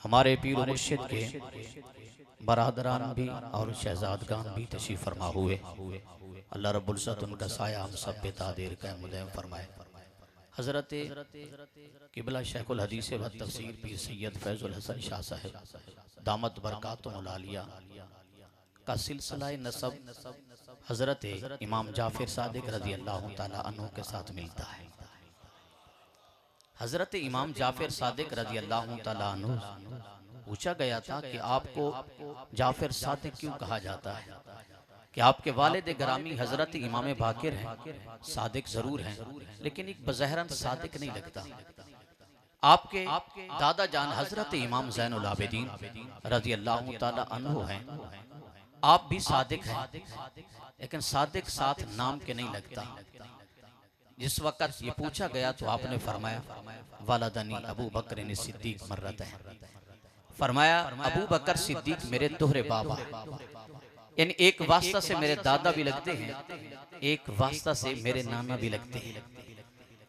हमारे पीर मुर्शिद के बरादरान भी और शहजादगान भी तशरीफ फरमा हुए। अल्लाह रब्बुल इज्जत उनका साया हम सब पे तादीर क़याम मुदयम फरमाए। हज़रत क़िबला शेखुल हदीस व तफसीर पीर सैयद फैज़ुल हसन शाह साहब दामत बरकातुहुल आलिया का सिलसिला नसब हज़रत इमाम जाफ़िर सादिक रज़ी अल्लाह ताला अन्हु के साथ मिलता है। हज़रत इमाम जाफ़िर सादिक रज़ी अल्लाह ताला अन्हु पूछा गया था कि आपको जाफ़िर सादिक क्यों कहा जाता है, कि आपके वालिद ग्रामी हज़रत इमाम बाकिर हैं, सादिक ज़रूर हैं लेकिन एक बज़हरन सादिक नहीं लगता। आपके दादा जान हज़रत इमाम ज़ैनुल आबिदीन रज़ी अल्लाह ताला अन्हु हैं, आप भी सादिक हैं लेकिन सादिक साथ नाम के नहीं लगता। जिस वक़्त ये पूछा गया तो आपने फरमाया वालदनी अबू बकर ने सिद्दीक मर्रत है, फरमाया अबू बकर सिद्दीक मेरे दोहरे बाबा, यानी एक वास्ता से मेरे दादा भी लगते हैं, एक वास्ता से मेरे नाना भी लगते हैं।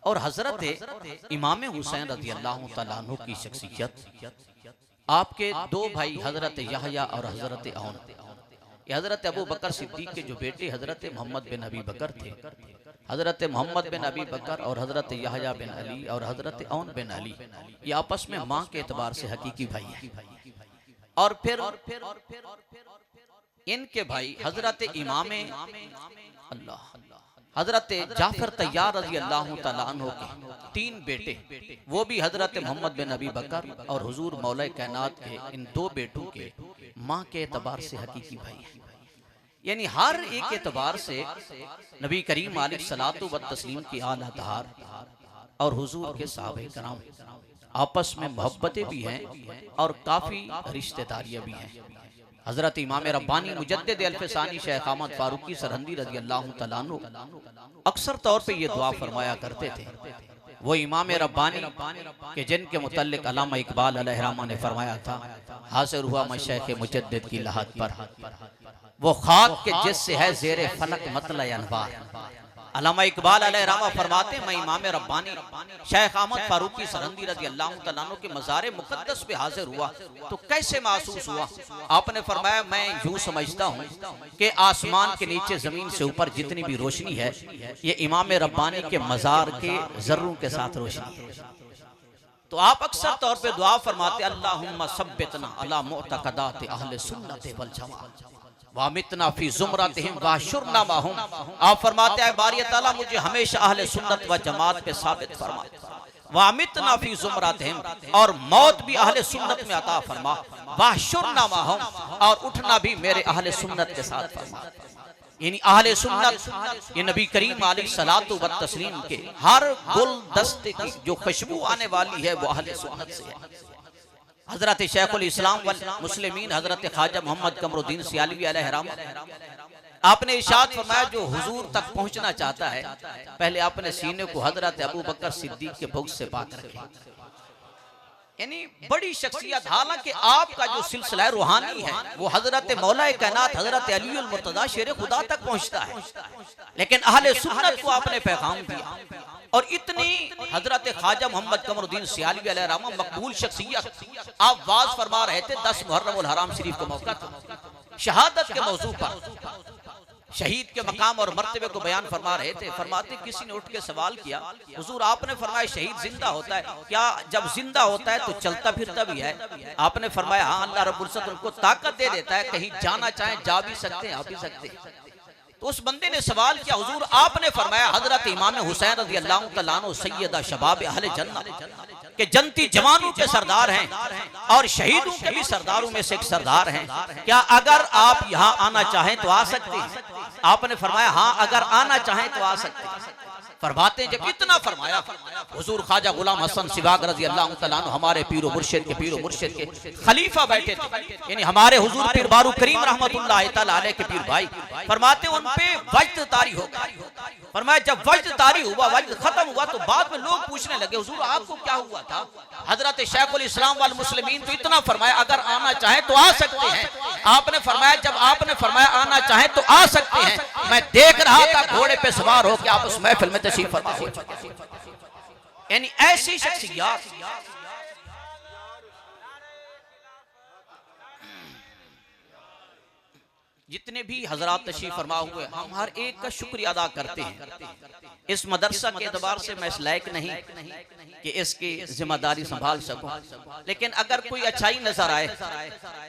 और हजरत इमाम हुसैन रज़ी अल्लाह तआला अन्हु की शख्सियत, आपके दो भाई हजरत यहया और हजरत औन, हजरत अबू बकर सिद्दीक के जो बेटे हजरत मोहम्मद बिन अबी बकर थे, हजरत मोहम्मद बिन अबी बकर और हजरत यहया बिन अली और हजरत औन बिन अली, ये आपस में माँ के एतबार से हकीकी भाई हैं। और फिर इनके भाई हजरत इमाम अल्लाह हजरत जाफर तैयार रज़ी अल्लाह तआला अन्हु के तीन बेटे, वो भी हजरत मोहम्मद बिन अबी बकर और हुजूर मौला कायनात के इन दो बेटों के माँ के एतबार से हकीकी भाई हैं। यानी हर एक एतबार से नबी करीम अलैहिस्सलातु व तस्लीम की आला धार और हुजूर के सहाबे कराम आपस में मोहब्बतें भी हैं और काफ़ी रिश्तेदारियाँ भी हैं। हजरत इमाम रब्बानी मुजद्दिद अल्फसानी शेख अहमद फारूकी सरहंदी रज़ी अल्लाह तआला अन्हु अक्सर तौर पे ये दुआ फरमाया करते थे। वो इमाम रब्बानी के जिनके मुतल्लिक अल्लामा इकबाल अलैहिर्रहमा ने फरमाया था, हासिल हुआ मैं शेख मुजद्दिद की लहद पर, वो खाक के जिससे है ज़ेरे फलक मतला अनवार। अल्लामा इकबाल अलैहिर्रहमा फरमाते मैं इमाम रब्बानी शेख अहमद फारूकी सरहंदी रज़ी अल्लाह तआला अन्हु के मज़ार मुक़द्दस पे हाजिर हुआ तो कैसे महसूस हुआ। आपने फरमाया मैं यूं समझता हूँ कि आसमान के नीचे ज़मीन से ऊपर जितनी भी रोशनी है ये इमाम रब्बानी के मज़ार के ज़र्रों के साथ रोशनी है। तो आप अक्सर तौर पे दुआ फरमाते अल्लाहुम्मा सब्बितना अला मुअतक़दात अहले सुन्नत वल जमाअत वामितना फी ज़ुमरतिहिम वाशुरना माहुम। आप फरमाते हैं बारी ताला मुझे हमेशा अहले सुन्नत व जमात पे साबित फरमा, वामितना फी ज़ुमरतिहिम और मौत भी अहले सुन्नत में अता फरमा, वाशुरना माहुम और उठना भी मेरे अहले सुन्नत के साथ फरमा। यानी अहले सुन्नत ये नबी करीम अलैहिस्सलातु व तस्लीम के हर गुलदस्ते की जो खुशबू आने वाली है वो अहले सुन्नत से है। हजरत शेखुल इस्लाम वल मुस्लिमीन हजरत ख्वाजा मोहम्मद कमरुद्दीन सियालवी अलैहिर्रहमा आपने इरशाद फरमाया जो हुजूर तक पहुंचना चाहता है पहले अपने सीने को हजरत अबू बकर सिद्दीक के बुग़्ज़ से पाक रखे। यानी बड़ी शख्सियत, हालांकि आपका जो सिलसिला रूहानी है वो हजरत मौला कायनात हजरत अलीउल मुर्तज़ा शेर खुदा तक पहुंचता है, लेकिन अहले सुन्नत को आपने पैगाम दिया। और इतनी हजरत ख्वाजा मोहम्मद कमरुद्दीन सियालवी अलैहिर्रहमा मकबूल शख्सियत, आप वाज फरमा रहे थे 10 मुहर्रमुल हराम शरीफ का मौका था, शहादत के मौजू पर शहीद के मकाम और मर्तबे को बयान फरमा रहे थे। फरमाते किसी ने उठ के सवाल किया हुजूर आपने फरमाया शहीद जिंदा होता है क्या, जब जिंदा होता है तो चलता फिरता भी है? आपने फरमाया हाँ अल्लाह रब्बुल इज्जत उनको ताकत दे देता है, कहीं जाना चाहे जा भी सकते हैं, आ भी सकते हैं। तो उस बंदे ने सवाल किया हुजूर आपने फरमाया हजरत इमाम हुसैन रज़ी अल्लाह तआला अन्हु सैयदा शबाब अहले जन्नत के जनती जवानों के सरदार हैं और शहीदों के भी सरदारों में से एक सरदार हैं, क्या अगर आप यहाँ आना चाहें तो आ सकते हैं? आपने फरमाया हाँ अगर आना चाहें तो आ सकते हैं। फरमाते जब इतना फरमाया हुजूर ख्वाजा गुलाम हसन सिवाग रज़ी अल्लाह तआला अन्हु हमारे पीरो मुर्शिद के खलीफा बैठे थे, यानी हमारे हुजूर पीर बारू करीम रहमतुल्लाह तआला अलैह के पीर भाई, फरमाते उन पे वजद तारी हो गई। फरमाया जब वजद तारी हुआ, वजद खत्म हुआ तो बाद में लोग पूछने लगे हुजूर आपको क्या हुआ था? हजरत शेखुल इस्लाम वल मुस्लिमीन तो इतना फरमाया अगर आना चाहे तो आ सकते हैं। आपने फरमाया जब आपने फरमाया आना चाहे तो आ सकते हैं, मैं देख रहा था घोड़े पे सवार होकर आप उस महफिल में तशरीफ फरमा हो चुके। यानी ऐसी शख्सियत जितने भी हजरात तशरीफ फरमा हुए हम हर एक का शुक्रिया अदा करते हैं। इस मदरसा के एतबार से मैं इस लायक नहीं कि इसकी जिम्मेदारी संभाल सकूं, लेकिन अगर कोई अच्छाई नजर आए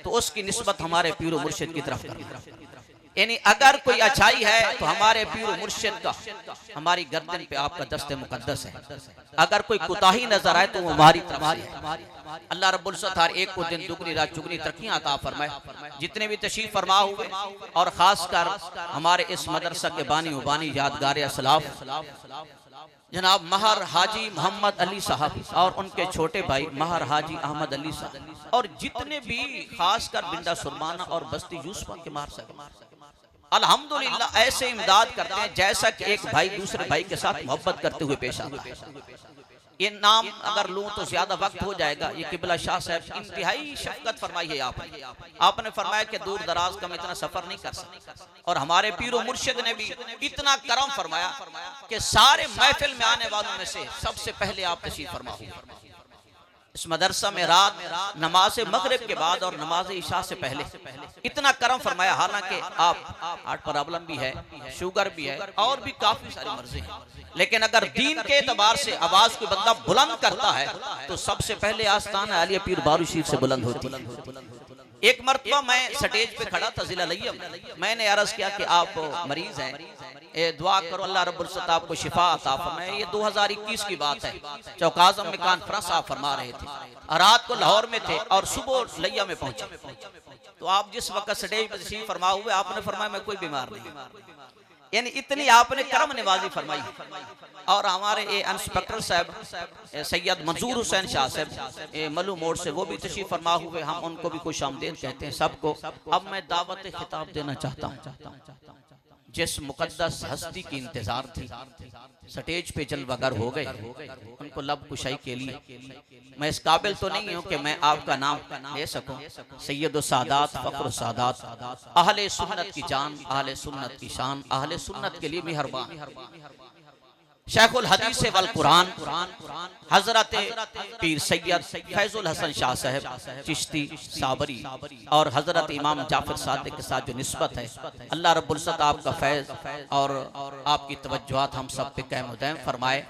तो उसकी निस्बत हमारे पीर मुर्शिद की तरफ करना। यानी अगर कोई अच्छाई है तो हमारे पीर मुर्शिद का हमारी गर्दन पे आपका दस्ते मुकद्दस है। अगर कोई कुताही नजर आए तो वो हमारी तरफ से है। अल्लाह रब्बुल इज्जत हर एक को दिन दुगनी रात चुगनी तरक्कियां अता फरमाए। जितने भी तशरीफ फरमा हुए और खासकर हमारे इस मदरसा के बानी उबानी यादगार असलाफ जनाब महर हाजी मोहम्मद अली साहब और उनके छोटे भाई महर हाजी अहमद अली साहब और जितने भी खासकर बिंदा सुरमाना और बस्ती यूसुफ के मार सके अल्हम्दुलिल्लाह ऐसे इमदाद करते हैं जैसा कि एक भाई दूसरे भाई के साथ मोहब्बत करते हुए पेश आता है। ये नाम अगर लूं तो ज्यादा वक्त हो जाएगा। ये किबला शाह साहब इंतहाई शफकत फरमाई है आपने फरमाया कि दूर दराज का हम इतना सफर नहीं कर सकते, और हमारे पीरो मुर्शिद ने भी इतना करम फरमाया कि सारे महफिल में आने वालों में से सबसे पहले आप तशरीफ फरमा हुए। इस मदरसा में रात नमाज मगरिब के बाद और नमाज इशा से पहले इतना करम फरमाया। हालांकि आप हार्ट प्रॉब्लम भी है, शुगर भी है और भी काफी सारी मर्जी हैं, लेकिन अगर दीन के एतबार से आवाज कोई बंदा बुलंद करता है तो सबसे पहले आस्ताना आलिया पीर बारू शरीफ से बुलंद होती है। एक मरतबा मैं स्टेज पे खड़ा था जिला लियम, मैंने अर्ज किया कि आप मरीज हैं, ए दुआ करो अल्लाह रब्बुल इज्जत आपको शिफा अता फरमाए। ये 2021 की बात है, चौकाज़म में कॉन्फ्रेंस आप फरमा रहे थे, रात को लाहौर में थे और सुबह लिया में पहुंचे। तो आप जिस वक्त स्टेज पर तशरीफ फरमा हुए आपने फरमाया मैं कोई बीमार नहीं, यानी इतनी आपने करम नवाजी फरमाई। और हमारे इंस्पेक्टर साहब सैयद मंजूर हुसैन शाह साहब मलू मोड़ से वो भी तशरीफ फरमा हुए, हम उनको भी खुश आमदीद कहते हैं सबको। अब मैं दावत खिताब देना चाहता हूँ। जिस मुकद्दस हस्ती की इंतजार थी स्टेज पे जलवागर हो गए, उनको लब कुशाई के लिए मैं इस काबिल तो नहीं हूं कि मैं आपका नाम ले सकूं। सैयद सादात फख्र सादात अहले सुन्नत की जान, अहले सुन्नत की शान, अहले सुन्नत के लिए मेहरबान शेखुल हदीस वल कुरान हजरत पीर सैयद फैजुल हसन शाह साहब चिश्ती साबरी और हजरत इमाम जाफर सादिक के साथ जो निस्बत है, अल्लाह रब्बुल इज्जत आपका फैज और आपकी तवज्जुहात हम सब पे कायम दायम फरमाए।